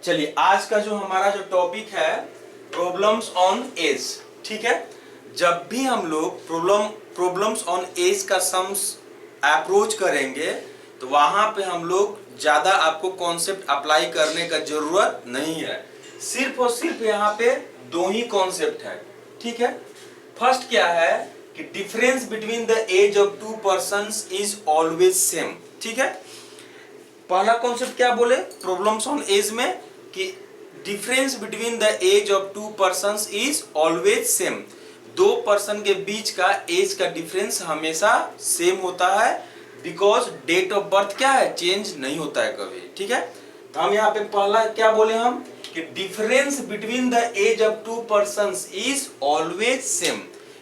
चलिए आज का जो हमारा जो टॉपिक है प्रॉब्लम्स ऑन एज। ठीक है, जब भी हम लोग प्रॉब्लम्स ऑन एज का सम्स अप्रोच करेंगे तो वहां पे हम लोग ज्यादा आपको कॉन्सेप्ट अप्लाई करने का जरूरत नहीं है। सिर्फ और सिर्फ यहाँ पे दो ही कॉन्सेप्ट है। ठीक है, फर्स्ट क्या है कि difference between the age of two persons is always same. ठीक है, पहला कॉन्सेप्ट क्या बोले प्रॉब्लम्स ऑन एज में कि difference between the age of two persons is always same. दो पर्सन के बीच का एज का डिफरेंस हमेशा सेम होता है, बिकॉज डेट ऑफ बर्थ क्या है, चेंज नहीं होता है कभी। ठीक है, तो हम यहाँ पे पहला क्या बोले हम कि difference between the age of two persons is always same,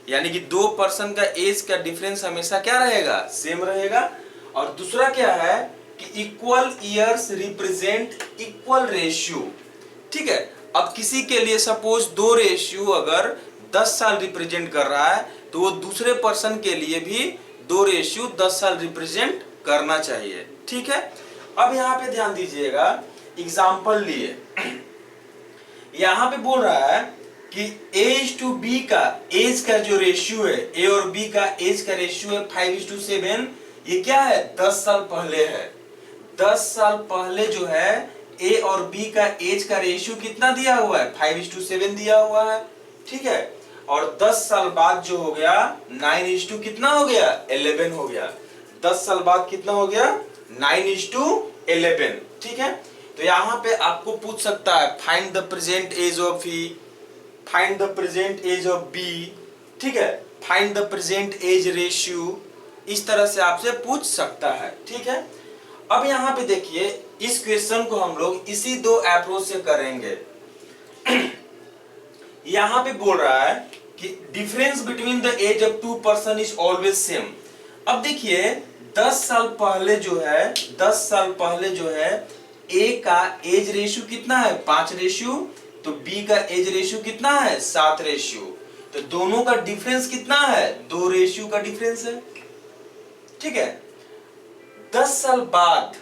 यानी कि दो पर्सन का एज का डिफरेंस हमेशा क्या रहेगा, सेम रहेगा। और दूसरा क्या है कि equal years represent equal ratio. ठीक है, अब किसी के लिए सपोज दो रेशियो अगर 10 साल रिप्रेजेंट कर रहा है तो वो दूसरे पर्सन के लिए भी दो रेशियो 10 साल रिप्रेजेंट करना चाहिए। ठीक है, अब यहाँ पे ध्यान दीजिएगा, एग्जाम्पल लिए यहाँ पे बोल रहा है कि एज टू बी का एज का जो रेशियो है, ए और बी का एज का रेशियो है 5:7। ये क्या है, 10 साल पहले है। 10 साल पहले जो है ए और बी का एज का रेशियो कितना दिया हुआ है, 5:7 दिया हुआ है। ठीक है, और 10 साल बाद जो हो गया 9:, कितना हो गया, 11 हो गया। 10 साल बाद कितना हो गया, 9:11। ठीक है, तो यहाँ पे आपको पूछ सकता है find the present age of E, find the present age of B. ठीक है, find the present age ratio, इस तरह से आपसे पूछ सकता है। ठीक है, अब यहाँ पे देखिए इस क्वेश्चन को हम लोग इसी दो अप्रोच से करेंगे। यहाँ पे बोल रहा है कि difference between the age of two person is always same. अब देखिए 10 साल पहले जो है, 10 साल पहले जो है ए का एज रेशियो कितना है, 5 रेशियो, तो बी का एज रेशियो कितना है, 7 रेशियो। तो दोनों का डिफरेंस कितना है, 2 रेशियो का डिफरेंस है। ठीक है, 10 साल बाद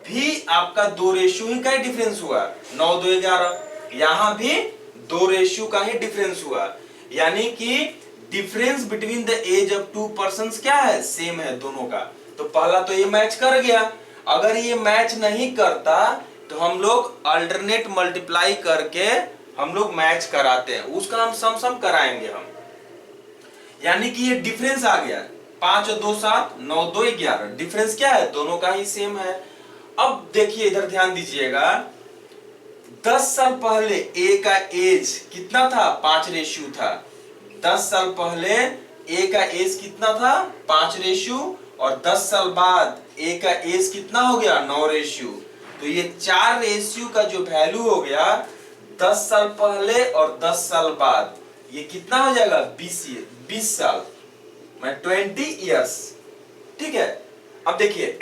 भी आपका 2 रेशियो ही का डिफरेंस हुआ, 9, 2, 11। यहां भी 2 रेशियो का ही डिफरेंस हुआ, यानी कि difference between the age of two persons क्या है, सेम है दोनों का। तो पहला तो ये मैच कर गया। अगर ये मैच नहीं करता तो हम लोग अल्टरनेट मल्टीप्लाई करके हम लोग मैच कराते हैं, उसका हम सम कराएंगे हम, यानी कि ये डिफरेंस आ गया 5 और 2 7, 9, 2, 11। डिफरेंस क्या है, दोनों का ही सेम है। अब देखिए इधर ध्यान दीजिएगा, 10 साल पहले ए का एज कितना था, 5 रेशियो था। 10 साल पहले ए का एज कितना था, 5 रेशियो, और 10 साल बाद ए का एज कितना हो गया, 9 रेशियो। तो ये 4 रेशियो का जो वैल्यू हो गया 10 साल पहले और 10 साल बाद, ये कितना हो जाएगा, 20 साल, 20 इयर्स। ठीक है, अब देखिए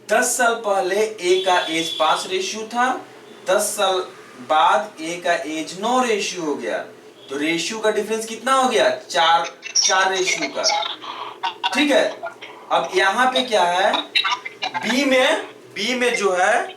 10 साल पहले ए का एज 5 रेशियो था, 10 साल बाद ए का एज 9 रेशियो हो गया। तो रेशियो का डिफरेंस कितना हो गया, 4 रेशियो का। ठीक है, अब यहाँ पे क्या है, बी में जो है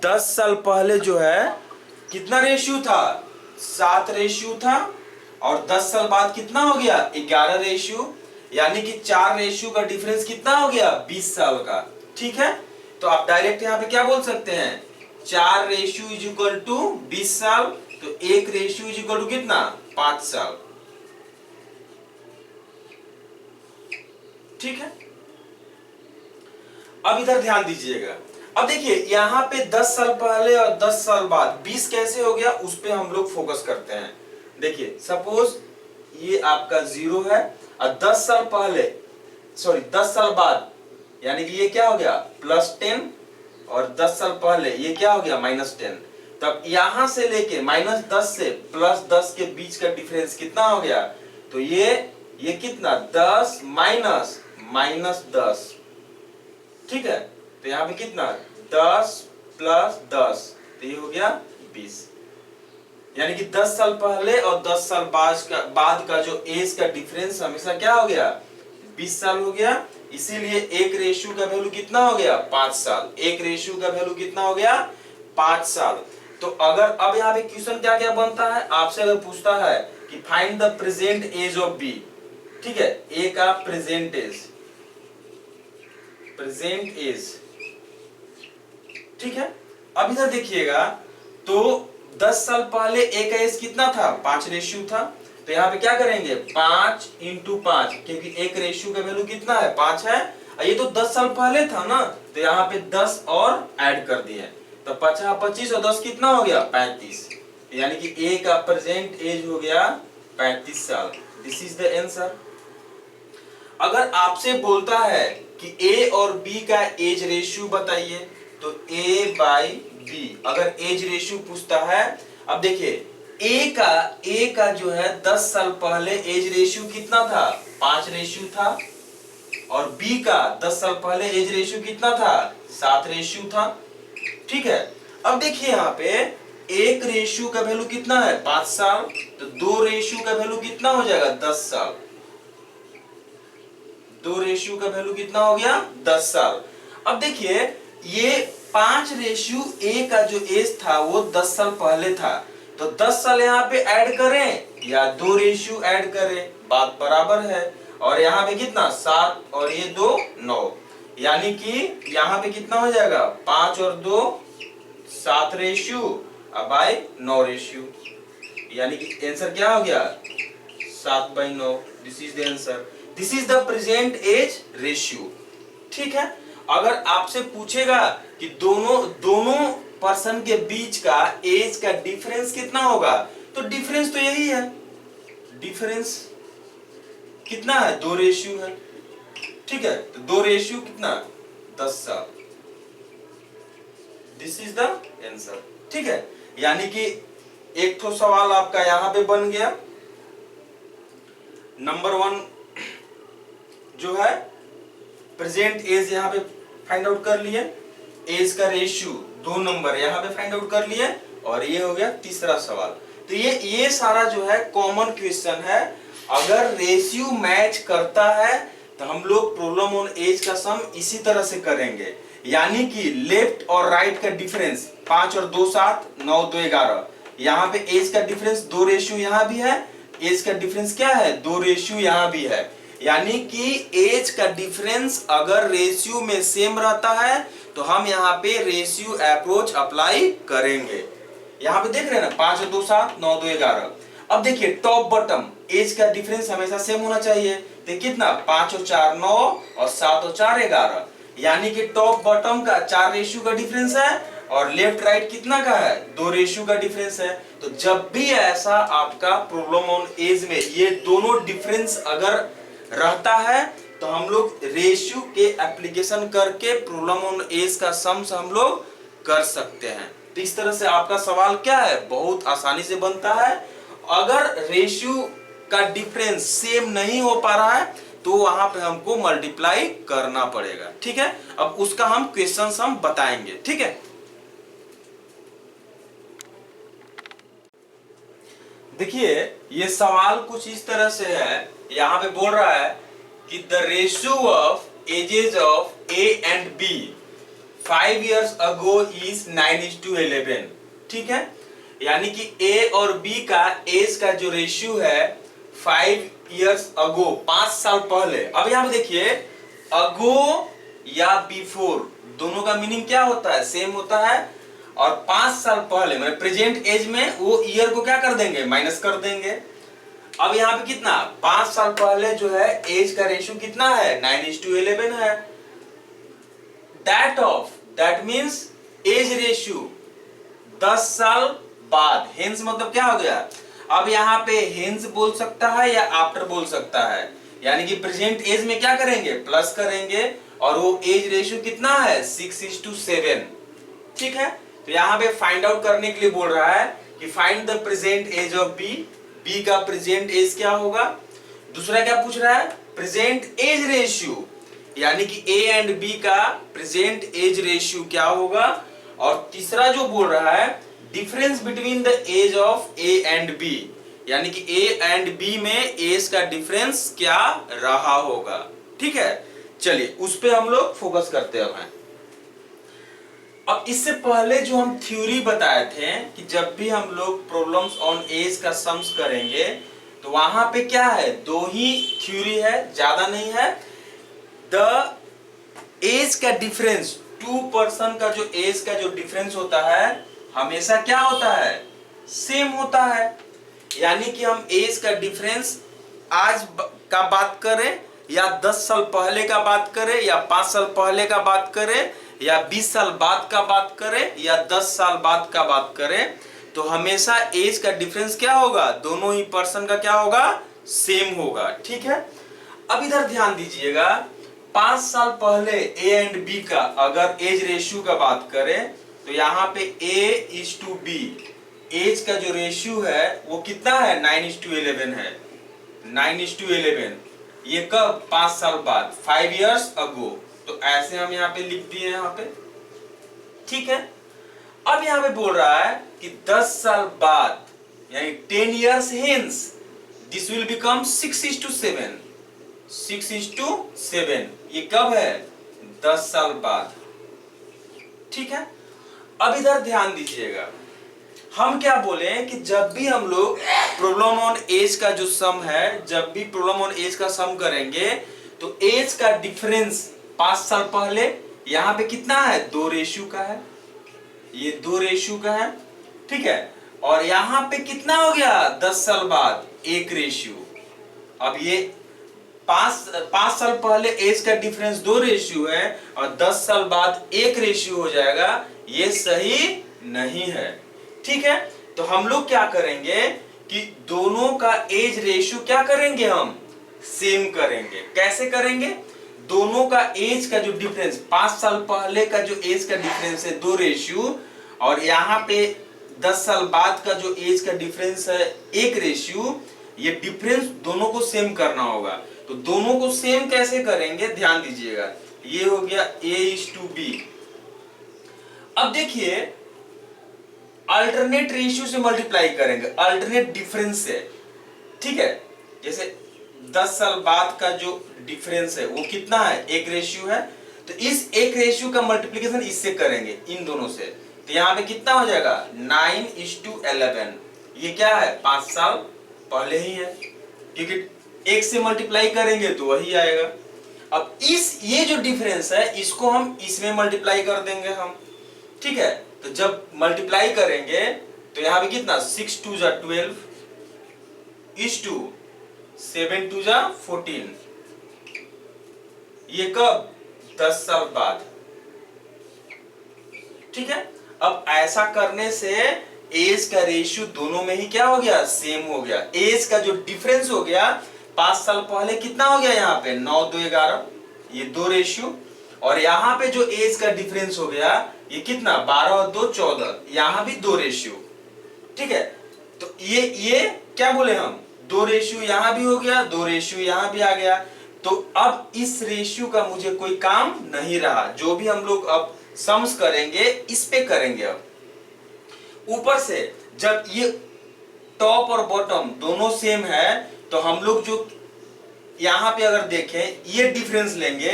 10 साल पहले जो है कितना रेशियो था, 7 रेशियो था, और 10 साल बाद कितना हो गया, 11 रेशियो, यानी कि 4 रेशियो का डिफरेंस कितना हो गया, 20 साल का। ठीक है, तो आप डायरेक्ट यहाँ पे क्या बोल सकते हैं, 4 रेशियो इज इक्वल टू 20 साल, तो 1 रेशियो इज इक्वल टू कितना, 5 साल। ठीक है, अब इधर ध्यान दीजिएगा। अब देखिए यहाँ पे 10 साल पहले और 10 साल बाद 20 कैसे हो गया, उस पे हम लोग फोकस करते हैं। देखिए सपोज ये आपका 0 है, और 10 साल पहले, सॉरी 10 साल बाद, यानी कि ये क्या हो गया, +10, और 10 साल पहले ये क्या हो गया, -10। तब यहां से लेके -10 से +10 के बीच का डिफरेंस कितना हो गया, तो ये कितना, 10 -10। ठीक है, तो यहाँ पे कितना, 10 + 10, तो ये हो गया 20। यानी कि 10 साल पहले और 10 साल बाद का जो एज का डिफरेंस हमेशा क्या हो गया, 20 साल हो गया। इसीलिए 1 रेशियो का वैल्यू कितना हो गया, 5 साल। 1 रेशियो का वैल्यू कितना हो गया, 5 साल। तो अगर अब यहाँ पे क्वेश्चन क्या क्या बनता है, आपसे अगर पूछता है कि find the present age of B, ठीक है, ए का प्रेजेंट एज, ठीक है। अब इधर देखिएगा तो 10 साल पहले ए का एज कितना था, 5 रेशियो था। तो यहाँ पे क्या करेंगे, 5 इंटू 5, क्योंकि एक रेशियो का वैल्यू कितना है, 5 है। ये तो 10 साल पहले था ना, तो यहाँ पे 10 और ऐड कर दिए, तो 50 25 और 10 कितना हो गया, 35। यानी कि ए का प्रेजेंट एज हो गया 35 साल। This is the answer. अगर आपसे बोलता है कि ए और बी का एज रेशियो बताइए, तो ए बाई बी अगर एज रेशियो पूछता है, अब देखिए ए का जो है 10 साल पहले एज रेशियो कितना था, 5 रेशियो था, और बी का 10 साल पहले एज रेशियो कितना था, 7 रेशियो था, ठीक है। अब देखिए यहाँ पे एक रेशियो का वैल्यू कितना है, 5 साल, तो 2 रेशियो का वैल्यू कितना हो जाएगा, 10 साल। 2 रेशियो का वैल्यू कितना हो गया, 10 साल। अब देखिए ये 5 रेशियो ए का जो एज था वो 10 साल पहले था, तो 10 साल यहाँ पे ऐड करें या 2 रेशियो ऐड करें, बात बराबर है। और यहाँ पे कितना, 7 और ये 2 9, यानी कि यहाँ पे कितना हो जाएगा, 5 और 2 7 रेशियो बाय 9 रेशियो, यानी कि आंसर क्या हो गया, 7/9। This is the answer, this is the present age ratio, ठीक है। अगर आपसे पूछेगा कि दोनों पर्सन के बीच का एज का डिफरेंस कितना होगा, तो डिफरेंस तो यही है, डिफरेंस कितना है, 2 रेशियो है, ठीक है। तो 2 रेशियो कितना, 10 साल। दिस इज द आंसर, ठीक है। यानी कि एक तो सवाल आपका यहां पे बन गया, नंबर 1 जो है प्रेजेंट एज यहाँ पे फाइंड आउट कर लिए, एज का रेशियो 2 नंबर यहाँ पे फाइंड आउट कर लिए, और ये हो गया तीसरा सवाल। तो ये सारा जो है कॉमन क्वेश्चन है। अगर रेशियो मैच करता है तो हम लोग प्रॉब्लम ऑन एज का सम इसी तरह से करेंगे, यानी कि लेफ्ट और राइट का डिफरेंस 5 और 2 7, 9 2 11, यहाँ पे एज का डिफरेंस 2 रेशियो यहाँ भी है, एज का डिफरेंस क्या है, 2 रेशियो यहाँ भी है, यानी कि एज का डिफरेंस अगर रेशियो में सेम रहता है तो हम यहाँ पे रेशियो अप्रोच अप्लाई करेंगे। यहाँ पे देख रहे हैं ना, 5 और 2 7, 9 2 11। अब देखिए टॉप बॉटम एज का डिफरेंस हमेशा सेम होना चाहिए, तो कितना, 5 और 4 9 और 7 और 4 11, यानी कि टॉप बॉटम का 4 रेशियो का डिफरेंस है, और लेफ्ट राइट कितना का है, 2 रेशियो का डिफरेंस है। तो जब भी ऐसा आपका प्रॉब्लम ऑन एज में ये दोनों डिफरेंस अगर रहता है तो हम लोग रेशियो के एप्लीकेशन करके प्रॉब्लम ऑन एज का सम्स हम लोग कर सकते हैं। तो इस तरह से आपका सवाल क्या है, बहुत आसानी से बनता है। अगर रेशियो का डिफरेंस सेम नहीं हो पा रहा है तो वहां पे हमको मल्टीप्लाई करना पड़ेगा, ठीक है। अब उसका हम क्वेश्चन हम बताएंगे, ठीक है। देखिए ये सवाल कुछ इस तरह से है, यहाँ पे बोल रहा है कि the ratio of ages of A and B 5 years ago is 9:11, ठीक है। यानी कि ए और बी का एज का जो रेशियो है 5 years ago, 5 साल पहले। अब यहाँ पे देखिए अगो या बिफोर दोनों का मीनिंग क्या होता है, सेम होता है, और 5 साल पहले मतलब प्रेजेंट एज में वो ईयर को क्या कर देंगे, माइनस कर देंगे। अब यहाँ पे कितना, 5 साल पहले जो है एज का रेशियो कितना है, 9:11 है। दैट मींस एज रेशियो 10 साल बाद, हेंस मतलब क्या हो गया, अब यहाँ पे हेंस बोल सकता है या आफ्टर बोल सकता है, यानी कि प्रेजेंट एज में क्या करेंगे, प्लस करेंगे, और वो एज रेशियो कितना है, 6:7, ठीक है। तो यहाँ पे फाइंड आउट करने के लिए बोल रहा है कि find the present age of B, B का प्रेजेंट एज क्या होगा। दूसरा क्या पूछ रहा है, प्रेजेंट एज रेशियो, यानी कि ए एंड बी का प्रेजेंट एज रेशियो क्या होगा। और तीसरा जो बोल रहा है difference between the age of A and B, यानी कि ए एंड बी में एज का डिफरेंस क्या रहा होगा, ठीक है। चलिए उस पे हम लोग फोकस करते हैं। अब इससे पहले जो हम थ्योरी बताए थे कि जब भी हम लोग प्रॉब्लम्स ऑन एज का सम्स करेंगे तो वहां पे क्या है, दो ही थ्योरी है, ज्यादा नहीं है। द एज का डिफरेंस, टू पर्सन का जो एज का जो डिफरेंस होता है हमेशा क्या होता है, सेम होता है। यानी कि हम एज का डिफरेंस आज का बात करें या 10 साल पहले का बात करें या 5 साल पहले का बात करें या 20 साल बाद का बात करें या 10 साल बाद का बात करें, तो हमेशा एज का डिफरेंस क्या होगा, दोनों ही पर्सन का क्या होगा, सेम होगा। ठीक है, अब इधर ध्यान दीजिएगा, 5 साल पहले ए एंड बी का अगर एज रेशियो का बात करें तो यहाँ पे A:B, एज का जो रेशियो है वो कितना है, 9:11 है। 9:11 ये कब, 5 साल बाद, 5 years ago। तो ऐसे हम यहाँ पे लिख दिए यहाँ पे। ठीक है, अब यहाँ पे बोल रहा है कि 10 साल बाद यानी 10 years hence this will become 6:7। 6:7 ये कब है, 10 साल बाद। ठीक है, अब इधर ध्यान दीजिएगा, हम क्या बोले कि जब भी हम लोग प्रॉब्लम ऑन एज का जो सम है, जब भी प्रॉब्लम ऑन एज का सम करेंगे तो एज का डिफरेंस 5 साल पहले यहाँ पे कितना है, 2 का है, ये 2 का है। ठीक है, और यहाँ पे कितना हो गया, 10 साल बाद 1। अब ये 5 साल पहले एज का डिफरेंस 2 है और 10 साल बाद 1 हो जाएगा, ये सही नहीं है। ठीक है, तो हम लोग क्या करेंगे कि दोनों का एज रेशियो क्या करेंगे, हम सेम करेंगे। कैसे करेंगे, दोनों का एज का जो डिफरेंस, 5 साल पहले का जो एज का डिफरेंस है 2 और यहाँ पे 10 साल बाद का जो एज का डिफरेंस है 1, ये डिफरेंस दोनों को सेम करना होगा। तो दोनों को सेम कैसे करेंगे, ध्यान दीजिएगा, ये हो गया A:B। अब देखिए अल्टरनेट रेशियो से मल्टीप्लाई करेंगे, अल्टरनेट डिफरेंस से। ठीक है, जैसे 10 साल बाद का जो डिफरेंस है वो कितना है, 1 है, तो इस 1 का मल्टीप्लिकेशन इससे करेंगे, इन दोनों से। तो यहाँ पे कितना हो जाएगा, 9:11। ये क्या है, 5 साल पहले ही है, क्योंकि 1 से मल्टीप्लाई करेंगे तो वही आएगा। अब ये जो डिफरेंस है इसको हम इसमें मल्टीप्लाई कर देंगे हम। ठीक है, तो जब मल्टीप्लाई करेंगे तो यहाँ पे कितना, 6×2 = 12 = 7×2 = 14। ये कब, 10 साल बाद। ठीक है, अब ऐसा करने से एज का रेशियो दोनों में ही क्या हो गया, सेम हो गया। एज का जो डिफरेंस हो गया 5 साल पहले कितना हो गया, यहाँ पे 9:2=11, ये 2 और यहाँ पे जो एज का डिफरेंस हो गया ये कितना, 12:2=14, यहाँ भी 2। ठीक है, तो ये क्या बोले हम, 2 यहाँ भी हो गया, 2 यहाँ भी आ गया। तो अब इस रेशियो का मुझे कोई काम नहीं रहा, जो भी हम लोग अब सम्स करेंगे इस पे करेंगे। अब ऊपर से जब ये टॉप और बॉटम दोनों सेम है तो हम लोग जो यहाँ पे अगर देखें ये डिफरेंस लेंगे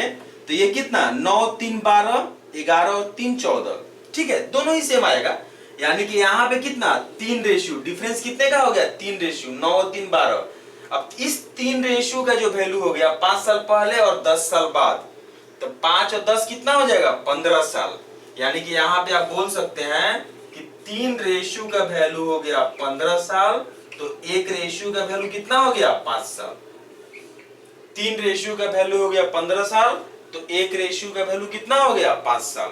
तो ये कितना, 9×3=12, 11 और 3=14। ठीक है, दोनों ही सेम आएगा, यानी कि यहाँ पे कितना, 3 डिफरेंस कितने का हो गया, 3, 9 और 3=12। अब इस 3 का जो वैल्यू हो गया 5 साल पहले और 10 साल बाद, तो 5 और 10 कितना हो जाएगा, 15 साल। यानी कि यहाँ पे आप बोल सकते हैं कि 3 का वैल्यू हो गया 15 साल, तो 1 का वैल्यू कितना हो गया, 5 साल। 3 का वैल्यू हो गया 15 साल, तो 1 का वैल्यू कितना हो गया, 5 साल।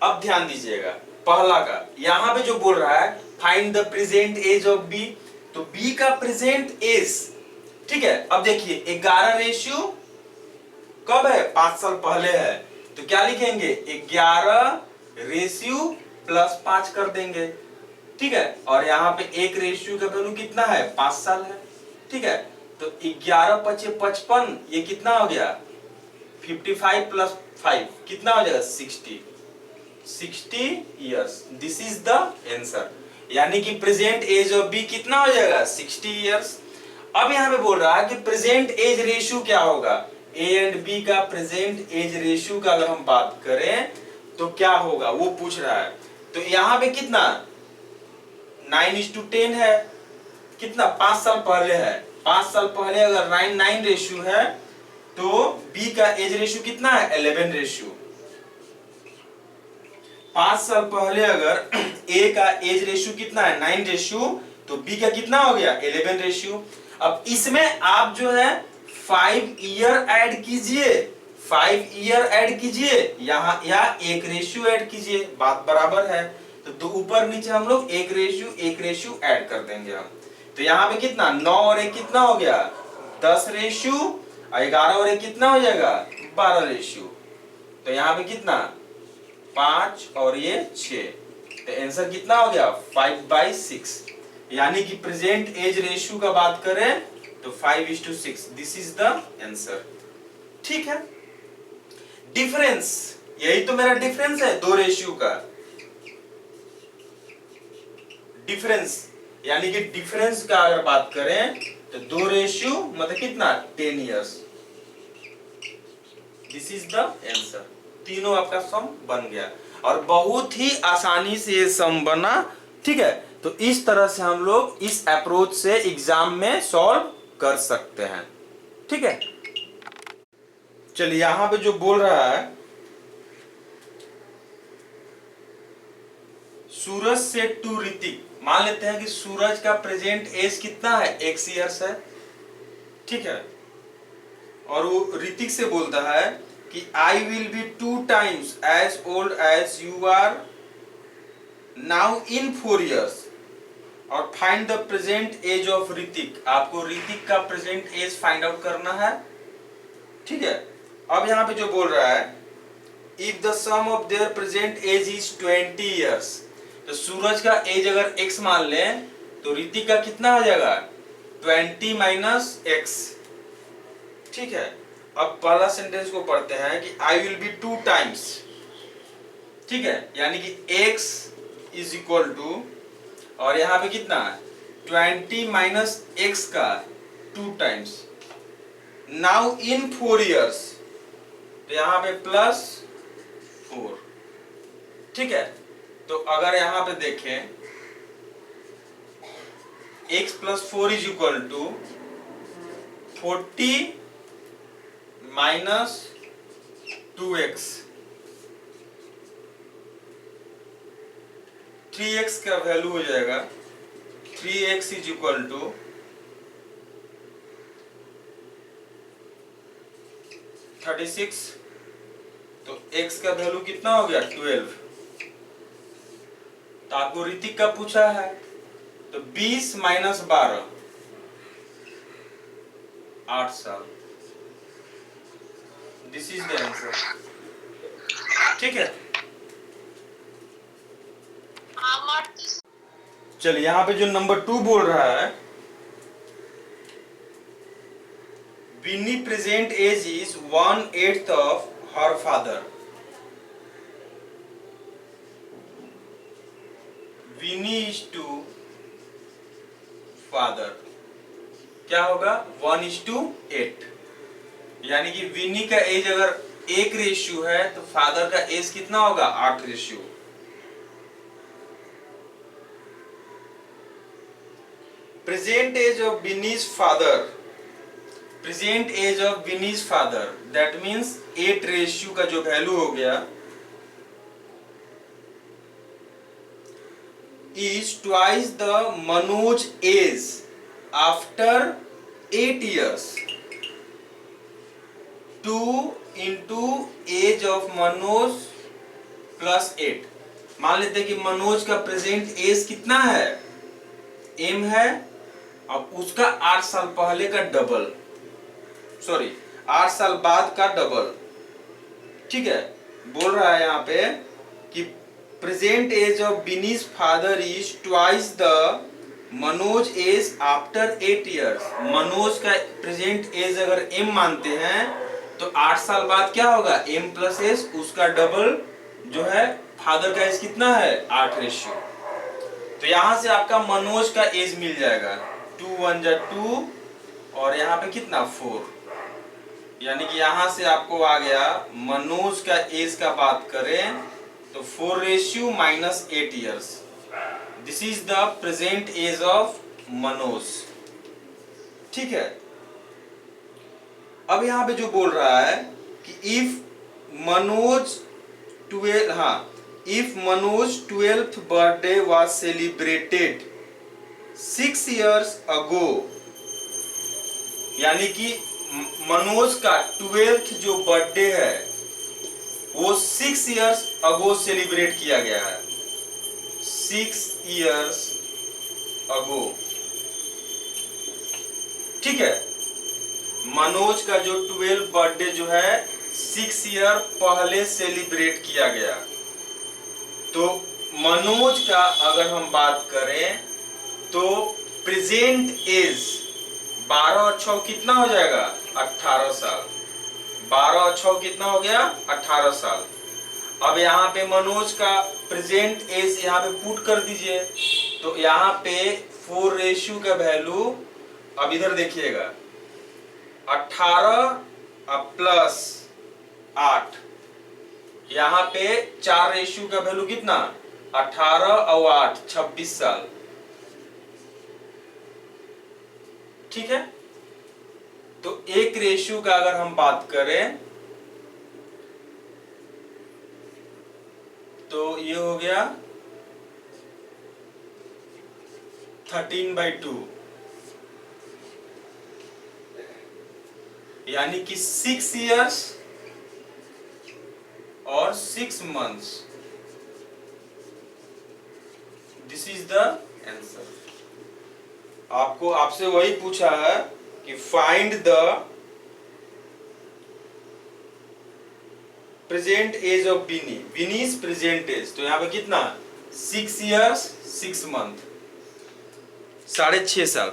अब ध्यान दीजिएगा, पहला का यहाँ पे जो बोल रहा है find the present age of B, तो बी का प्रेजेंट एज। ठीक है, अब देखिए 11 कब है, 5 साल पहले है, तो क्या लिखेंगे, 11 प्लस 5 कर देंगे। ठीक है, और यहाँ पे 1 का वैल्यू कितना है, 5 साल है। ठीक है, तो 11×5 = 55, ये कितना हो गया, 55 + 5 कितना हो जाएगा, 60 years. This is the answer, यानी कि प्रेजेंट एज ऑफ बी कितना हो जाएगा, 60 इयर्स। अब यहाँ पे बोल रहा है कि प्रेजेंट एज रेशियो क्या होगा, ए एंड बी का प्रेजेंट एज रेशियो का अगर हम बात करें, तो क्या होगा वो पूछ रहा है। तो यहाँ पे कितना 9:10 है, कितना 5 साल पहले है, 5 साल पहले अगर 9:9 रेशियो है तो बी का एज रेशियो कितना है 11 रेशियो। 5 साल पहले अगर ए का एज रेशियो कितना है 9 रेशियो तो बी का कितना हो गया 11 रेशियो। अब इसमें आप जो है 5 ईयर ऐड कीजिए, 5 ईयर ऐड कीजिए, यहाँ या 1 रेशियो ऐड कीजिए, बात बराबर है। तो ऊपर नीचे हम लोग 1 रेशियो ऐड कर देंगे हम। तो यहाँ पे कितना 9 और 1 कितना हो गया 10 रेशियो, और 11 और 1 कितना हो जाएगा 12 रेशियो। तो यहाँ पे कितना 5 और ये 6, तो आंसर कितना हो गया 5/6। यानी कि प्रेजेंट एज रेशियो का बात करें तो 5:6, दिस इज द आंसर। ठीक है, डिफरेंस, यही तो मेरा डिफरेंस है दो रेशियो का। डिफरेंस यानी कि डिफरेंस का अगर बात करें तो 2 रेशियो मतलब कितना 10 years, this is the answer. तीनों आपका सम बन गया और बहुत ही आसानी से ये सम बना। ठीक है, तो इस तरह से हम लोग इस अप्रोच से एग्जाम में सॉल्व कर सकते हैं। ठीक है, चलिए यहां पे जो बोल रहा है सूरज से टू ऋतिक, मान लेते हैं कि सूरज का प्रेजेंट एज कितना है x इयर्स है। ठीक है, और वो ऋतिक से बोलता है कि I will be 2 times as old as you are now in 4 years और find the present age of Hrithik. आपको ऋतिक का प्रेजेंट एज फाइंड आउट करना है। ठीक है, अब यहाँ पे जो बोल रहा है if the sum of their present age is 20 years, तो सूरज का एज अगर x मान लें तो ऋतिक का कितना हो जाएगा 20 - x। ठीक है, अब पहला सेंटेंस को पढ़ते हैं कि आई विल बी 2 times। ठीक है, यानी कि x इज इक्वल टू, और यहाँ पे कितना 20 - x का 2 times नाउ इन 4 years, तो यहाँ पे +4। ठीक है, तो अगर यहां पे देखें x + 4 is equal to 40 - 2x, 3x का वैल्यू हो जाएगा 3x इज इक्वल टू 36, तो x का वैल्यू कितना हो गया 12। तो आपको ऋतिक का पूछा है तो 20 - 12 8 साल, दिस इज द आंसर। ठीक है, चलिए यहां पे जो नंबर 2 बोल रहा है Vini present age is 1/8 of her father. Vini is to father क्या होगा 1:8, यानी कि विनी का एज अगर 1 रेशियो है तो फादर का एज कितना होगा 8 ratio. Present age of Vini's father, present age of Vini's father that means 8 ratio का जो वैल्यू हो गया is twice the Manoj age after 8 years। 2 into age of Manoj plus 8। मान लेते हैं कि मनोज का प्रेजेंट एज कितना है m है, अब उसका 8 साल पहले का डबल, सॉरी 8 साल बाद का डबल। ठीक है, बोल रहा है यहाँ पे कि present age of Vini's father is twice the Manoj age after 8 years। Manoj का प्रेजेंट एज अगर m मानते हैं तो 8 साल बाद क्या होगा m + s, उसका डबल जो है फादर का एज कितना है 8 रेशियो। तो यहां से आपका मनोज का एज मिल जाएगा 2 × 1 = 2 और यहाँ पे कितना 4, यानी कि यहां से आपको आ गया मनोज का एज का बात करें तो 4 minus 8 years, this is the present age of Manoj. ठीक है, अब यहां पे जो बोल रहा है कि इफ मनोज 12, हाँ, if Manoj 12th birthday was celebrated 6 years ago, यानी कि मनोज का 12th जो बर्थडे है वो 6 ईयर्स अगो सेलिब्रेट किया गया है, 6 ईयर्स अगो। ठीक है, मनोज का जो 12th बर्थडे जो है 6 ईयर पहले सेलिब्रेट किया गया। तो मनोज का अगर हम बात करें तो प्रेजेंट एज 12 और 6 कितना हो जाएगा, 18 साल। 12 और 6 कितना हो गया, 18 साल। अब यहाँ पे मनोज का प्रेजेंट एज यहाँ पे पुट कर दीजिए, तो यहाँ पे 4 का वैल्यू, अब इधर देखिएगा, 18 प्लस 8, यहाँ पे 4 का वैल्यू कितना, 18 और 8 26 साल। ठीक है, तो एक रेशियो का अगर हम बात करें तो ये हो गया 13/2, यानी कि 6 ईयर्स और 6 months, this is the answer. आपसे वही पूछा है कि find the present age of Vini, Vini's present age, तो यहाँ पे कितना, 6 ईयर्स 6 मंथ, 6.5 साल।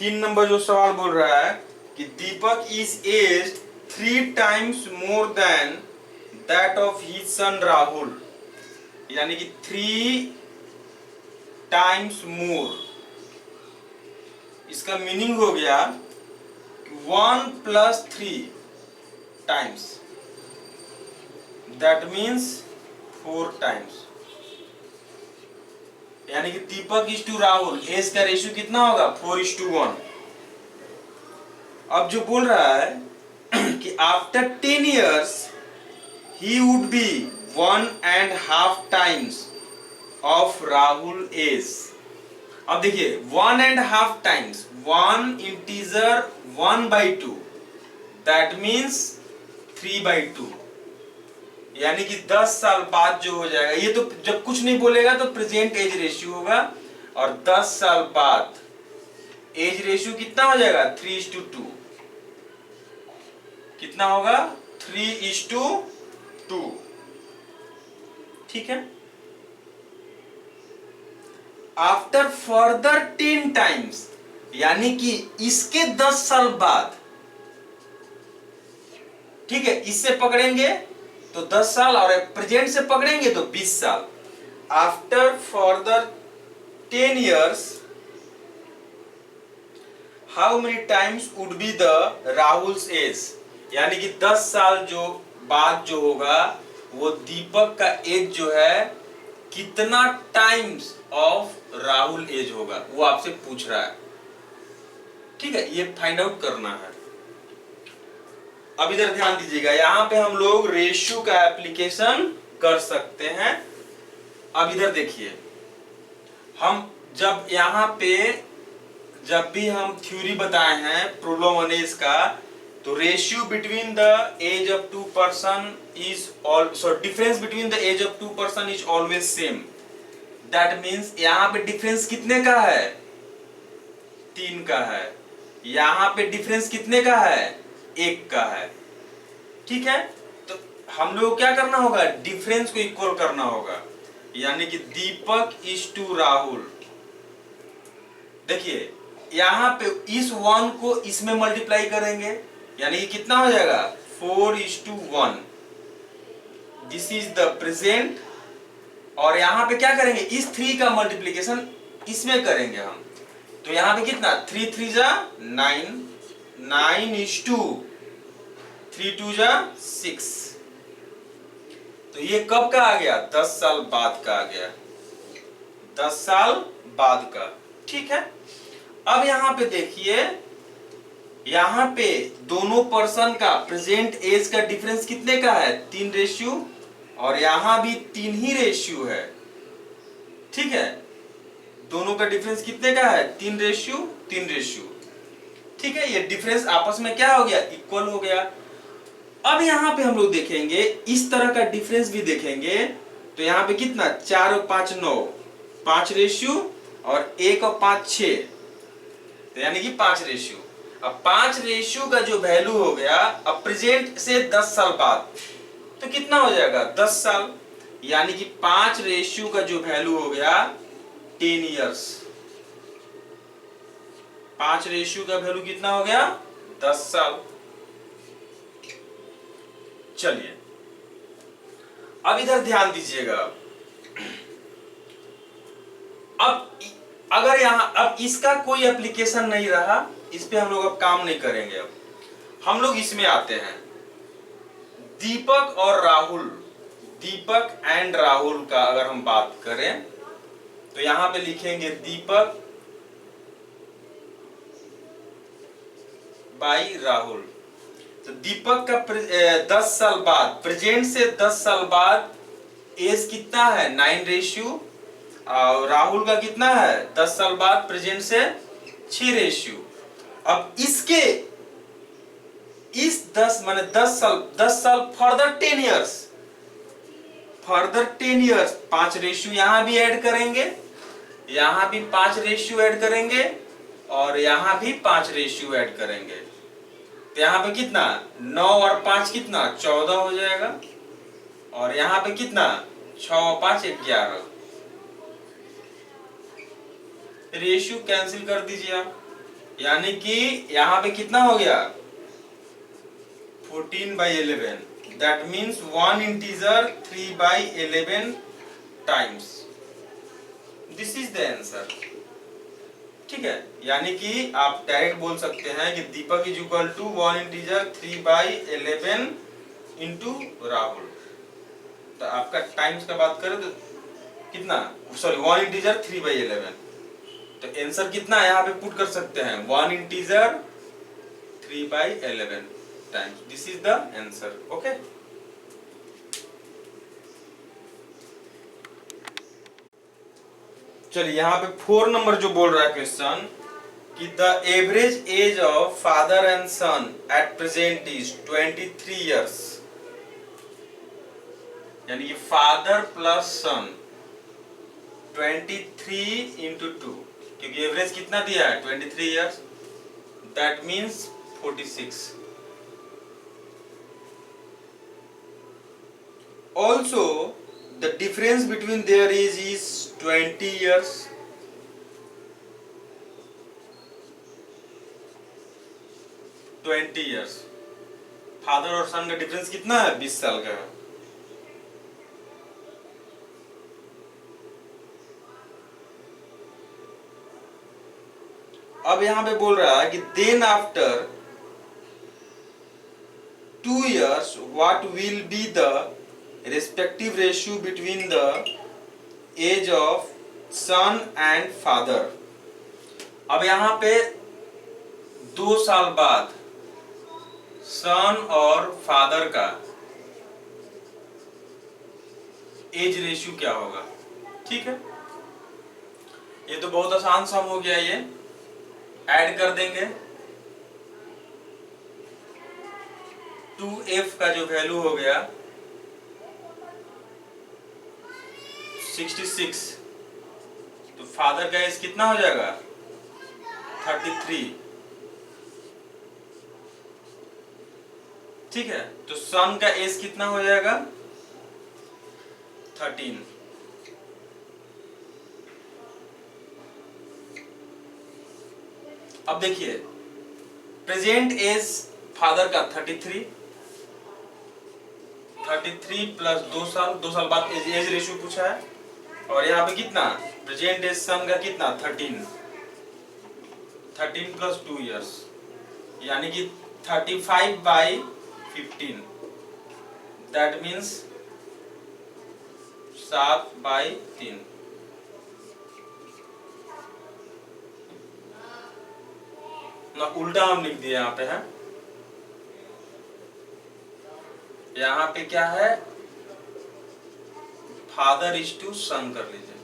3 नंबर जो सवाल बोल रहा है कि Deepak is age 3 times more than that of his son Rahul, यानी कि 3 times मोर। इसका मीनिंग हो गया 1 + 3 times, दैट मीन्स 4 times, यानी कि Deepak is to Rahul age का रेशियो कितना होगा, 4:1। अब जो बोल रहा है कि after 10 years he would be 1.5 times of Rahul age. अब देखिए 1.5 times, 1 इंटीजर 1/2, दैट मीन्स 3/2, यानी कि 10 साल बाद जो हो जाएगा, ये तो जब कुछ नहीं बोलेगा तो प्रेजेंट एज रेशियो होगा, और 10 साल बाद एज रेशियो कितना हो जाएगा, 3:2। कितना होगा, 3:2। ठीक है, आफ्टर फर्दर 10 टाइम्स, यानी कि इसके 10 साल बाद, ठीक है, इससे पकड़ेंगे तो 10 साल और प्रेजेंट से पकड़ेंगे तो 20 साल। After further 10 years how many times would be the Rahul's age, यानी कि 10 साल जो बाद जो होगा वो दीपक का एज जो है कितना टाइम्स ऑफ राहुल एज होगा, वो आपसे पूछ रहा है। ठीक है, ये फाइंड आउट करना है। अब इधर ध्यान दीजिएगा, यहां पे हम लोग रेशियो का एप्लीकेशन कर सकते हैं। अब इधर देखिए, हम जब यहां पे जब भी हम थ्योरी बताए हैं प्रोलोमनेज का, तो ratio between the age of 2 person is difference between the age of 2 person is always same, that means यहां पे डिफरेंस कितने का है, 3 का है। यहां पे डिफरेंस कितने का है, 1 का है। ठीक है, तो हम लोग क्या करना होगा, डिफरेंस को इक्वल करना होगा, यानी कि दीपक इज टू राहुल। देखिए यहां पे इस 1 को इसमें मल्टीप्लाई करेंगे, यानी कि कितना हो जाएगा, 4:1। दिस इज द प्रेजेंट, और यहां पे क्या करेंगे, इस 3 का मल्टीप्लीकेशन इसमें करेंगे हम, तो यहां पे कितना, 3 3 जा 9, 9:3 3 2 जा 6। तो ये कब का आ गया? 10 साल बाद का आ गया, 10 साल बाद का। ठीक है, अब यहां पे देखिए, यहां पे दोनों पर्सन का प्रेजेंट एज का डिफरेंस कितने का है? 3 रेशियो, और यहां भी 3 ही रेशियो है। ठीक है, दोनों का डिफरेंस कितने का है? 3 रेशियो 3 रेशियो। ठीक है, ये डिफरेंस आपस में क्या हो गया? इक्वल हो गया। अब यहां पे हम लोग देखेंगे, इस तरह का डिफरेंस भी देखेंगे, तो यहां पे कितना? 4 और 5 9, 5 रेशियो, और 1 और 5 6, तो यानी कि 5 रेशियो। अब 5 रेशियो का जो वैल्यू हो गया, अब प्रेजेंट से 10 साल बाद, तो कितना हो जाएगा? 10 साल। यानी कि 5 रेशियो का जो वैल्यू हो गया 10 इयर्स। 5 रेशियो का वैल्यू कितना हो गया? 10 साल। चलिए, अब इधर ध्यान दीजिएगा। अब अगर यहां, अब इसका कोई एप्लीकेशन नहीं रहा, इस पे हम लोग अब काम नहीं करेंगे। अब हम लोग इसमें आते हैं, दीपक और राहुल, दीपक एंड राहुल का अगर हम बात करें, तो यहां पे लिखेंगे दीपक बाई राहुल। तो दीपक का 10 साल बाद, प्रेजेंट से 10 साल बाद एज कितना है? 9 रेशियो। और राहुल का कितना है? 10 साल बाद प्रेजेंट से 6 रेशियो। अब इसके इस 10 माने 10 साल further 10 years, further 10 years, 5 ratio यहां भी ऐड करेंगे, यहां भी 5 रेशियो ऐड करेंगे, और यहां भी 5 रेशियो ऐड करेंगे। तो यहां पे कितना? 9 और 5 कितना? 14 हो जाएगा। और यहां पे कितना? 6 और 5 11। रेशियो कैंसिल कर दीजिए आप, यानी कि यहां पे कितना हो गया? 14/11। That means 1 integer 3/11 times. This is the answer. ठीक है, यानी कि आप डायरेक्ट बोल सकते हैं कि Deepak is equal to 1 integer 3/11 into Rahul. तो आपका टाइम्स का बात करें तो कितना? Sorry, 1 integer 3/11। तो आंसर कितना यहाँ पे पुट कर सकते हैं? 1 integer 3/11 times. This is the answer. Okay, चलिए यहाँ पे 4 नंबर जो बोल रहा है क्वेश्चन कि the average age of father and son at present is 23 years. यानी कि फादर प्लस सन 23 इंटू 2, क्योंकि एवरेज कितना दिया है? 23 years. That means 46। Also the difference between their age is 20 years. Father और सन का डिफरेंस कितना है? 20 साल का है। अब यहां पे बोल रहा है कि then after 2 years what will be the respective ratio between the age of son and father। अब यहां पे 2 साल बाद सन और फादर का एज रेशियो क्या होगा? ठीक है, ये तो बहुत आसान सम हो गया। ये ऐड कर देंगे, 2f का जो वैल्यू हो गया 66, तो फादर का एज कितना हो जाएगा? 33। ठीक है, तो सन का एज कितना हो जाएगा? 13। अब देखिए, प्रेजेंट एज फादर का 33 प्लस 2 साल, 2 साल बाद एज रेशियो पूछा है। और यहाँ पे कितना? प्रेजेंट एज सन का कितना? 13 प्लस 2 इयर्स, यानी कि 35/4 15, दैट मीन्स 7/3। ना उल्टा हम लिख दिए यहाँ पे है, यहाँ पे क्या है, फादर इज टू सन कर लीजिए,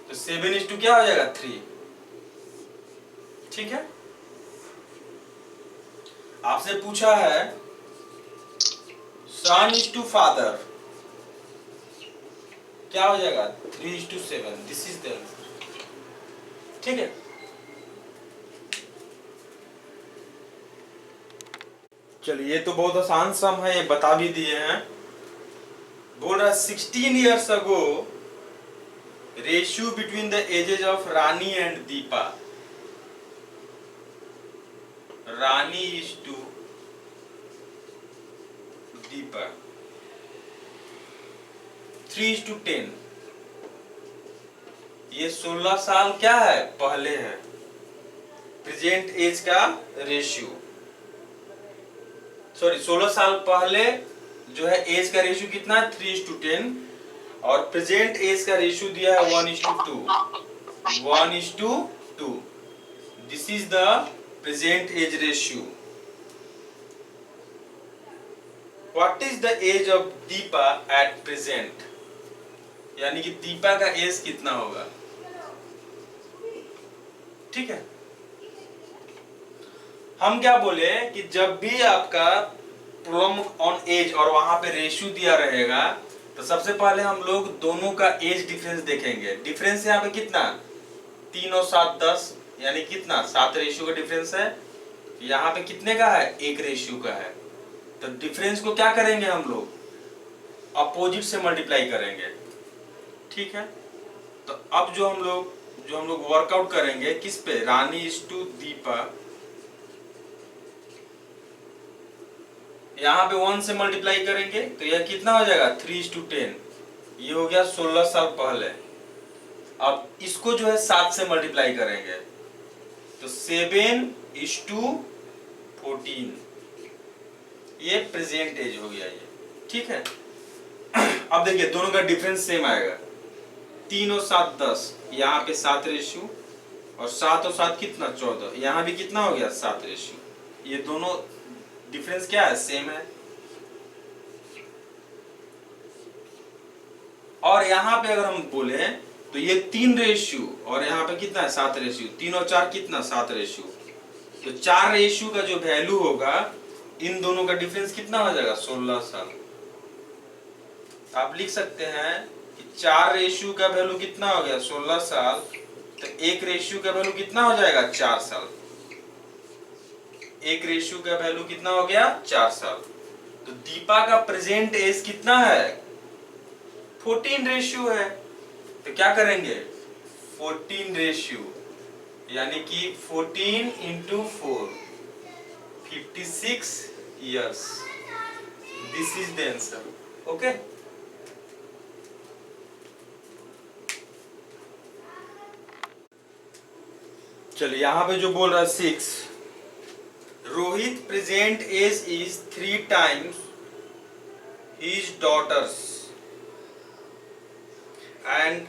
तो 7 क्या हो जाएगा 3। ठीक है, आपसे पूछा है सन इज टू फादर, क्या हो जाएगा 3:7, दिस इज द आंसर। ठीक है, चलिए ये तो बहुत आसान सम है, ये बता भी दिए हैं। बोल रहा 16 years ago ratio between the ages of Rani and Deepa, Rani is to Deepa 3:10। ये 16 साल क्या है, पहले है, प्रेजेंट एज का रेशियो, सॉरी 16 साल पहले जो है एज का रेशियो कितना है 3:10, और प्रेजेंट एज का रेशियो दिया है 1:2, 1:2। This is the present age ratio. What is the age of Deepa at present, यानी कि दीपा का एज कितना होगा। ठीक है, हम क्या बोले कि जब भी आपका प्रॉब्लम ऑन एज और वहां पे रेशियो दिया रहेगा, तो सबसे पहले हम लोग दोनों का एज डिफरेंस देखेंगे। डिफरेंस यहाँ पे कितना, 3 और 7 10, यानी कितना 7 रेशियो का डिफरेंस है। यहाँ पे कितने का है, 1 रेशियो का है। तो डिफरेंस को क्या करेंगे हम लोग, अपोजिट से मल्टीप्लाई करेंगे। ठीक है, तो अब जो हम लोग वर्कआउट करेंगे किस पे, रानी इज टू दीपा, यहाँ पे 1 से मल्टीप्लाई करेंगे तो यह कितना हो जाएगा 3:10, ये हो गया 16 साल पहले। अब इसको जो है 7 से मल्टीप्लाई करेंगे तो 7:14, ये प्रेजेंट एज हो गया ये। ठीक है, अब देखिए दोनों का डिफरेंस सेम आएगा, 3 और 7 10, यहाँ पे 7 रेशियो, और 7 और 7 कितना 14, यहाँ भी कितना हो गया 7 रेशियो। ये दोनों डिफरेंस क्या है, सेम है। और यहाँ पे अगर हम बोले तो ये 3 रेशियो और यहाँ पे कितना है 7 रेशियो, 3 और 4 कितना 7 रेशियो, तो 4 रेशियो का जो वैल्यू होगा इन दोनों का डिफरेंस कितना हो जाएगा 16 साल। आप लिख सकते हैं कि 4 रेशियो का वैल्यू कितना हो गया 16 साल, तो 1 रेशियो का वैल्यू कितना हो जाएगा 4 साल। 1 रेशियो का वैल्यू कितना हो गया 4 साल। तो दीपा का प्रेजेंट एज कितना है 14 रेशियो है, तो क्या करेंगे 14 रेशियो, यानी कि 14 into 4, 56 years। This is the answer. Okay, चलिए यहाँ पे जो बोल रहा है 6, Rohit present age is 3 times his daughters and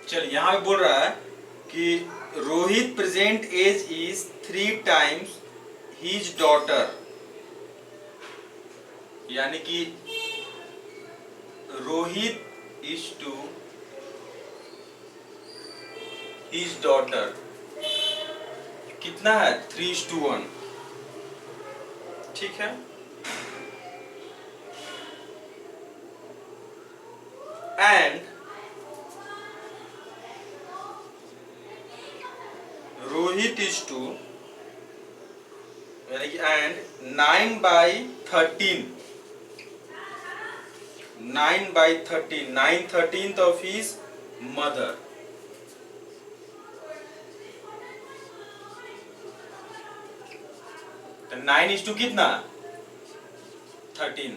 चलिए यहाँ पे बोल रहा है कि Rohit present age is 3 times his daughter, यानी कि Rohit is to his daughter कितना है 3:1। ठीक है, and रोहित is to, यानी कि and 9/13, 9/13, 9/13 of his mother। तो 9:2 कितना 13।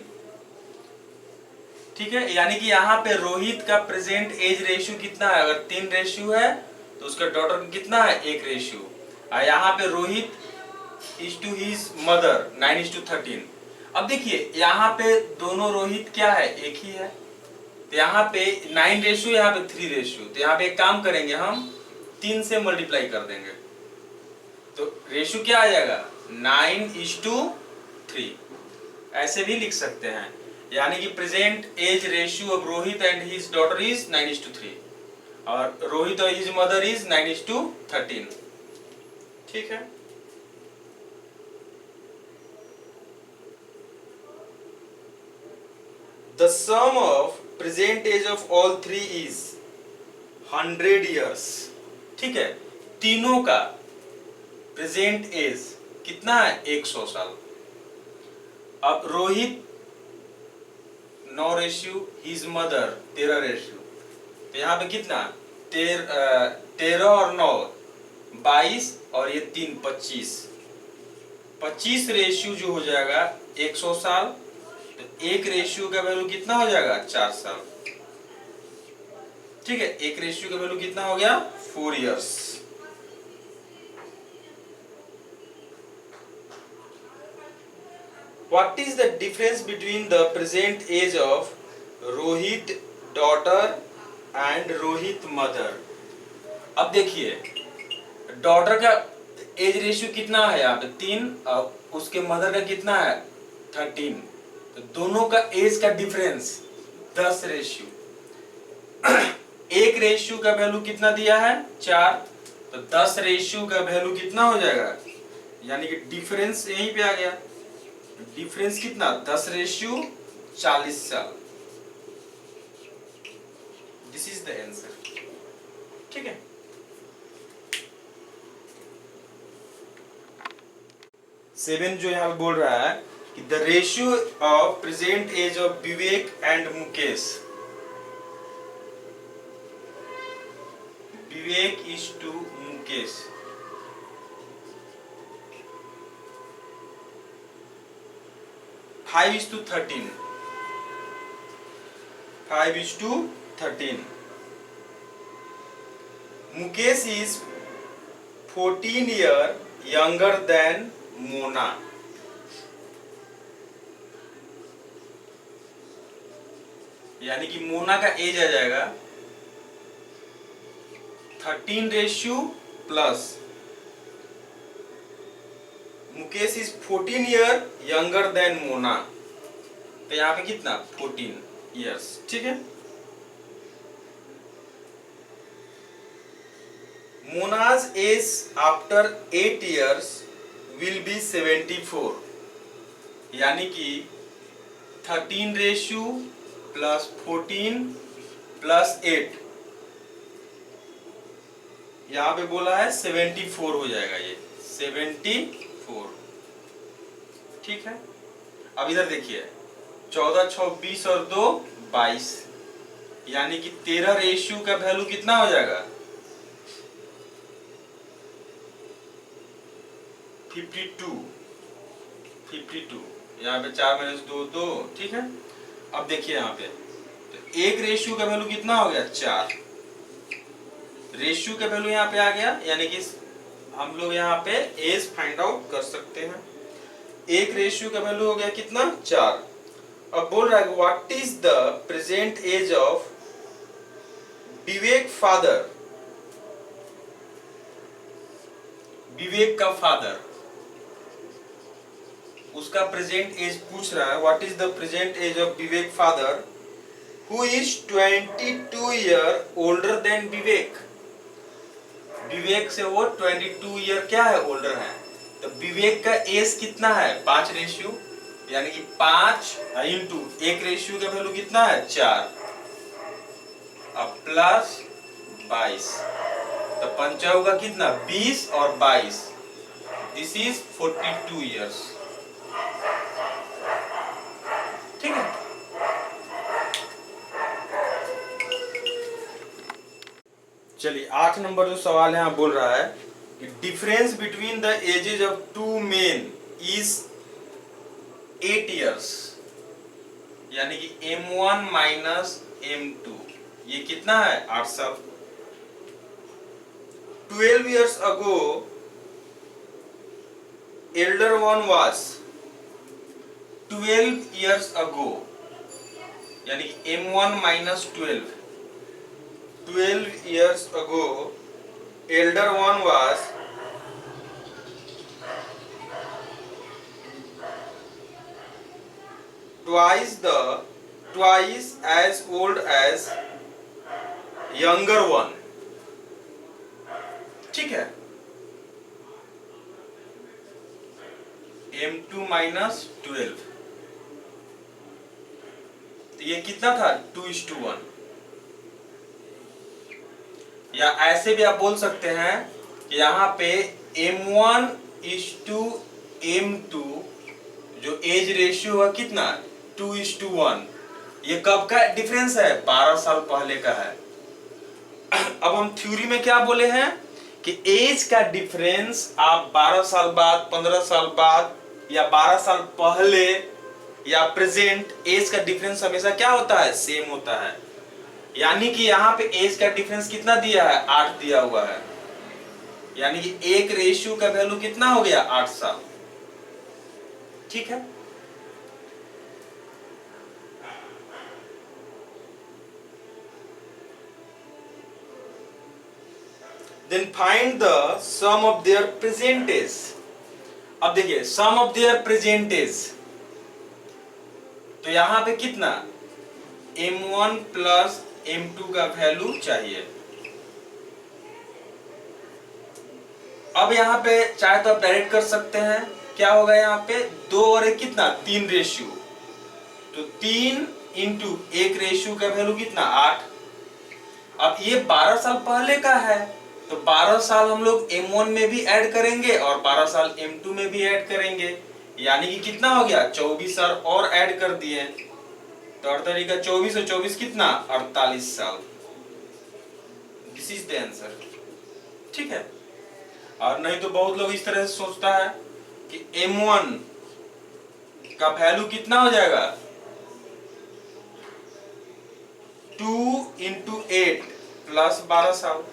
ठीक है, यानी कि यहाँ पे रोहित का प्रेजेंट एज रेशियो कितना है, अगर 3 रेशियो है तो उसका डॉटर कितना है 1 रेशियो, यहाँ पे Rohit is to his mother 9:13। अब देखिए यहाँ पे दोनों रोहित क्या है, एक ही है, तो यहाँ पे 9 रेशियो, यहाँ पे 3 रेशियो, तो यहाँ पे एक काम करेंगे हम 3 से मल्टीप्लाई कर देंगे, तो रेशियो क्या आ जाएगा 9:3। ऐसे भी लिख सकते हैं, यानी कि present age ratio of Rohit and his daughter is 9:3 और रोहित और हिज मदर इज 9:13। ठीक है। The sum of present age of all three is 100 years। ठीक है, तीनों का प्रेजेंट एज कितना है 100 साल। अब Rohit 9 ratio, his mother 13 ratio, तो यहाँ पे कितना 13 और 9 22 और ये 3 25, 25 रेशियो जो हो जाएगा 100 साल, तो एक रेशियो का वैल्यू कितना हो जाएगा 4 साल। ठीक है, एक रेशियो का वैल्यू कितना हो गया 4 years. What is the difference between the present age of Rohit daughter and Rohit mother? अब देखिए डॉटर का एज रेशियो कितना है यहाँ पे 3 और उसके मदर का कितना है 13, तो दोनों का एज का डिफरेंस 10 रेशियो। एक रेशियो का वैल्यू कितना दिया है 4, तो 10 रेशियो का वैल्यू कितना हो जाएगा, यानी कि डिफरेंस यहीं पे आ गया। डिफरेंस कितना 10 रेशियो 40 साल। This is the answer. ठीक है। सेवन जो यहाँ पे बोल रहा है कि the ratio of present age of Vivek and Mukesh, Vivek is to Mukesh, five is to 13, 5 is to 13। Mukesh is 14 year younger than Mona. यानी कि मोना का एज आ जाएगा 13 ratio plus Mukesh is 14 year younger than Mona, तो यहाँ पे कितना 14 इयर्स। ठीक है। Mona's age after 8 years will be 74, यानी कि 13 रेशियो प्लस 14 प्लस 8, यहाँ पे बोला है 74 हो जाएगा, ये 74। ठीक है। अब इधर देखिए 14 6 20 और 2 22, यानी कि 13 रेशियो का वैल्यू कितना हो जाएगा 52। यहाँ पे 4 - 2 2। ठीक है। अब देखिए यहाँ पे तो एक रेशियो का वैल्यू कितना हो गया 4, रेशियो का वैल्यू यहाँ पे आ गया, यानी कि हम लोग यहाँ पे एज फाइंड आउट कर सकते हैं। एक रेशियो का वैल्यू हो गया कितना 4। अब बोल रहा है what is the present age of Vivek father, Vivek का फादर, उसका प्रेजेंट एज पूछ रहा है। What is the present age of Vivek father who is 22 year older than Vivek. Vivek से वो 22 ईयर क्या है ओल्डर है, तो विवेक का एज कितना है 5 रेशियो, यानी कि 5 इंटू एक रेशियो का वैल्यू कितना है 4, अब प्लस 22, तो पंचा होगा कितना 20 और 22, दिस इज 42 ईयर्स। ठीक है। चलिए 8 नंबर जो सवाल यहाँ बोल रहा है कि difference between the edges of 2 men is 8 years, यानी कि M1 माइनस M2, ये कितना है 8 साल। 12 years ago elder one was 12 years ago, यानी कि M1 minus 12 years ago elder one was twice as old as younger one। ठीक है, M2 minus 12, तो ये कितना था 2:1। या ऐसे भी आप बोल सकते हैं कि यहाँ पे M1 is to M2 जो एज रेशियो है कितना 2:1। ये कब का डिफरेंस है 12 साल पहले का है। अब हम थ्योरी में क्या बोले हैं कि एज का डिफरेंस आप 12 साल बाद, 15 साल बाद या 12 साल पहले या प्रेजेंट, एज का डिफरेंस हमेशा क्या होता है सेम होता है। यानी कि यहाँ पे एज का डिफरेंस कितना दिया है 8 दिया हुआ है, यानी कि एक रेशियो का वैल्यू कितना हो गया 8 साल। ठीक है, then find the sum of their present age। अब देखिए sum of their present age, तो यहां पे कितना M1 प्लस M2 का वैल्यू चाहिए। अब यहां पे चाहे तो आप डायरेक्ट कर सकते हैं, क्या होगा यहाँ पे 2 और 1 कितना 3 रेशियो, तो 3 इंटू 1 रेशियो का वैल्यू कितना 8। अब ये 12 साल पहले का है, तो 12 साल हम लोग M1 में भी ऐड करेंगे और 12 साल M2 में भी ऐड करेंगे, यानी कि कितना हो गया 24 साल और ऐड कर दिए, तो 48 का 24 और 24 कितना 48 साल। This is the answer. ठीक है, और नहीं तो बहुत लोग इस तरह से सोचता है कि M1 का वैल्यू कितना हो जाएगा 2 इंटू 8 प्लस 12 साल,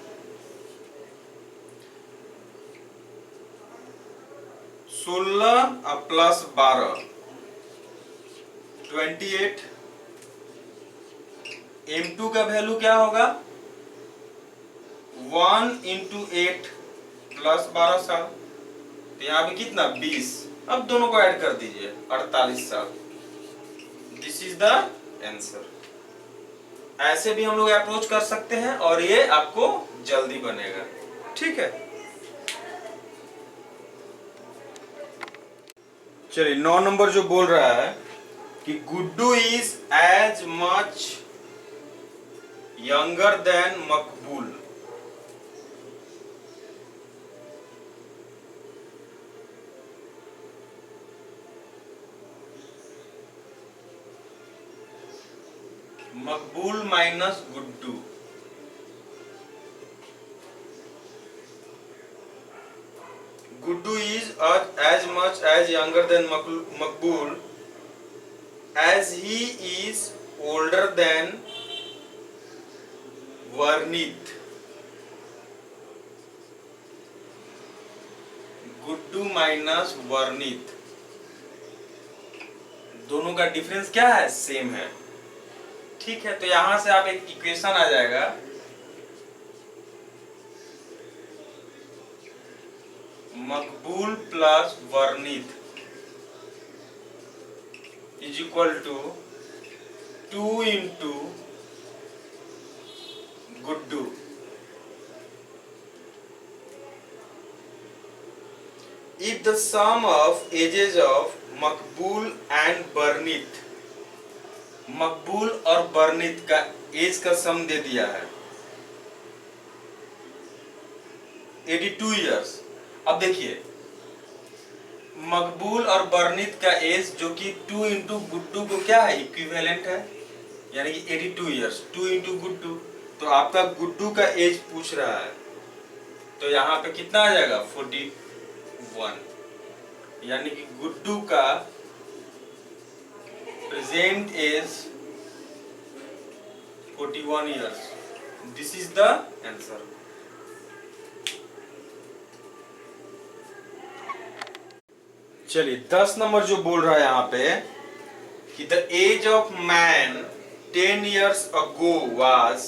16 प्लस 12 28। M2 का वैल्यू क्या होगा 1 इंटू 8 प्लस 12 साल, तो यहाँ पे कितना 20। अब दोनों को ऐड कर दीजिए 48 साल। This is the answer. ऐसे भी हम लोग अप्रोच कर सकते हैं और ये आपको जल्दी बनेगा। ठीक है, चलिए 9 नंबर जो बोल रहा है कि Guddu is as much younger than Maqbool. Maqbool minus Guddu, Guddu is as much as younger than Makbul as he is older than Varnit। Guddu minus वर्णित, दोनों का डिफरेंस क्या है सेम है। ठीक है, तो यहां से आप एक इक्वेशन आ जाएगा Maqbool plus Varnit is equal to 2 into Guddu. If the sum of ages of Maqbool and Varnit, Maqbool और वर्णित का एज का सम दे दिया है 82 इयर्स। अब देखिए मकबूल और वर्णित का एज जो कि 2 इंटू गुड्डू को क्या है इक्विवेलेंट है, यानी कि 82 इयर्स 2 इंटू गुड्डू, तो आपका गुड्डू का एज पूछ रहा है, तो यहाँ पे कितना आ जाएगा 41, यानी कि गुड्डू का present age 41 years. This is the answer. चलिए 10 नंबर जो बोल रहा है यहाँ पे कि the age of man 10 years ago was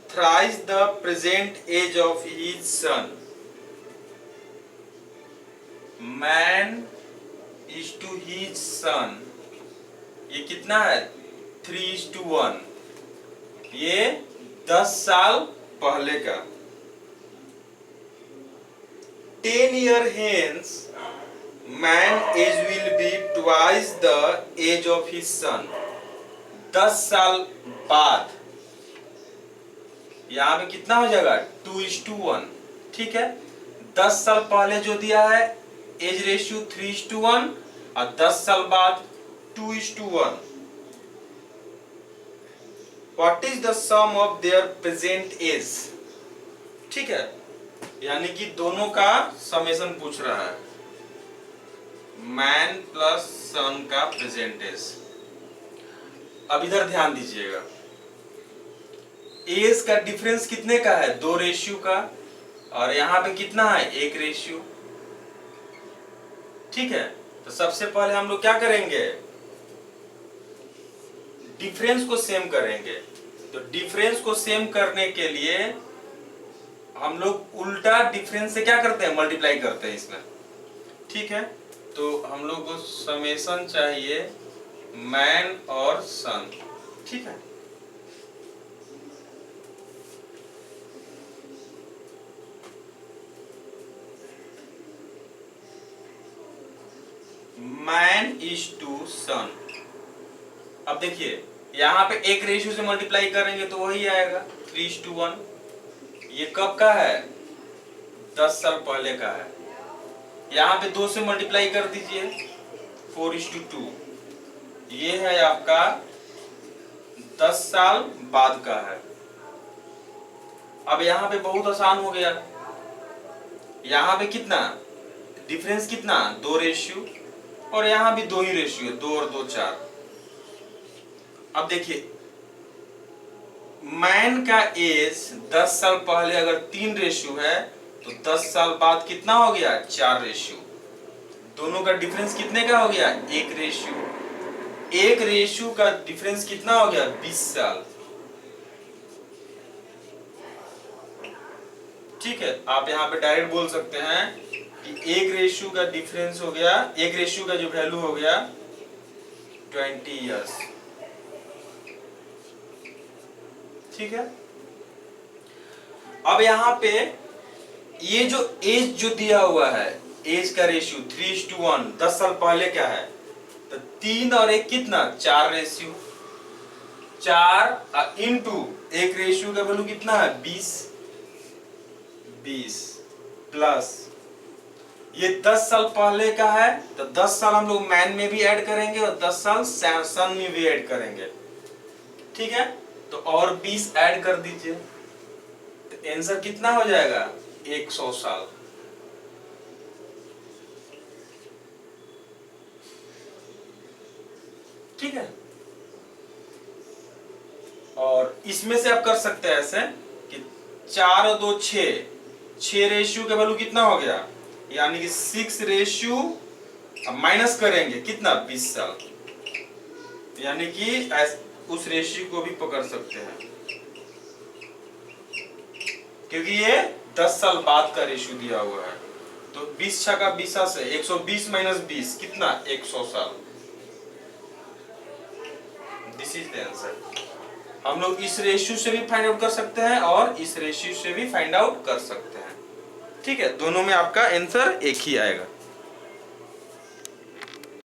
thrice the present age of his son. Man is to his son. ये कितना है 3:1। ये 10 साल पहले का। 10 year hence man age will be twice the age of his son. 10 साल बाद यहां पे कितना हो जाएगा 2:1। ठीक है, 10 साल पहले जो दिया है एज रेशियो 3:1 और 10 साल बाद 2:1। What is the sum of their present age? ठीक है, यानी कि दोनों का समेशन पूछ रहा है, मैन प्लस सन का प्रेजेंट एज। अब इधर ध्यान दीजिएगा, एज का डिफरेंस कितने का है 2 रेशियो का, और यहां पे कितना है 1 रेशियो। ठीक है, तो सबसे पहले हम लोग क्या करेंगे, डिफरेंस को सेम करेंगे। तो डिफरेंस को सेम करने के लिए हम लोग उल्टा डिफरेंस से क्या करते हैं, मल्टीप्लाई करते हैं इसमें। ठीक है, तो हम लोग को समेशन चाहिए मैन और सन। ठीक है, मैन इज टू सन। अब देखिए यहाँ पे 1 रेशियो से मल्टीप्लाई करेंगे तो वही आएगा 3:1। ये कब का है 10 साल पहले का है। यहाँ पे 2 से मल्टीप्लाई कर दीजिए 4:2। ये है आपका 10 साल बाद का है। अब यहाँ पे बहुत आसान हो गया, यहाँ पे कितना डिफरेंस, कितना 2 रेशियो, और यहाँ भी 2 ही रेशियो, 2 और 2 4। अब देखिए मैन का एज 10 साल पहले अगर 3 रेशियो है तो 10 साल बाद कितना हो गया 4 रेशियो। दोनों का डिफरेंस कितने का हो गया 1 रेशियो। 1 रेशियो का डिफरेंस कितना हो गया 20 साल। ठीक है, आप यहाँ पे डायरेक्ट बोल सकते हैं कि 1 रेशियो का डिफरेंस हो गया, 1 रेशियो का जो वैल्यू हो गया 20 इयर्स। ठीक है, अब यहाँ पे ये जो एज जो दिया हुआ है, एज का रेशियो 3:1, 10 साल पहले क्या है, तो 3 और 1 कितना 4 रेशियो, 4 इंटू 1 रेशियो का वैल्यू कितना है 20 प्लस ये 10 साल पहले का है, तो 10 साल हम लोग मैन में भी ऐड करेंगे और 10 साल सन में भी ऐड करेंगे। ठीक है, तो और 20 ऐड कर दीजिए, तो आंसर कितना हो जाएगा 100 साल। ठीक है, और इसमें से आप कर सकते हैं ऐसे कि 4 और 2 6 रेशियो का वैल्यू कितना हो गया, यानी कि 6 रेशियो, अब माइनस करेंगे कितना 20 साल, यानी कि उस रेशियो को भी पकड़ सकते हैं, क्योंकि ये 10 साल बाद का रेशियो दिया हुआ है। तो 20 छक्का 20 से 120 माइनस 20 कितना 100 साल। This is the answer. हम लोग इस रेशियो से भी फाइंड आउट कर सकते हैं और इस रेशियो से भी फाइंड आउट कर सकते हैं। ठीक है, दोनों में आपका आंसर एक ही आएगा।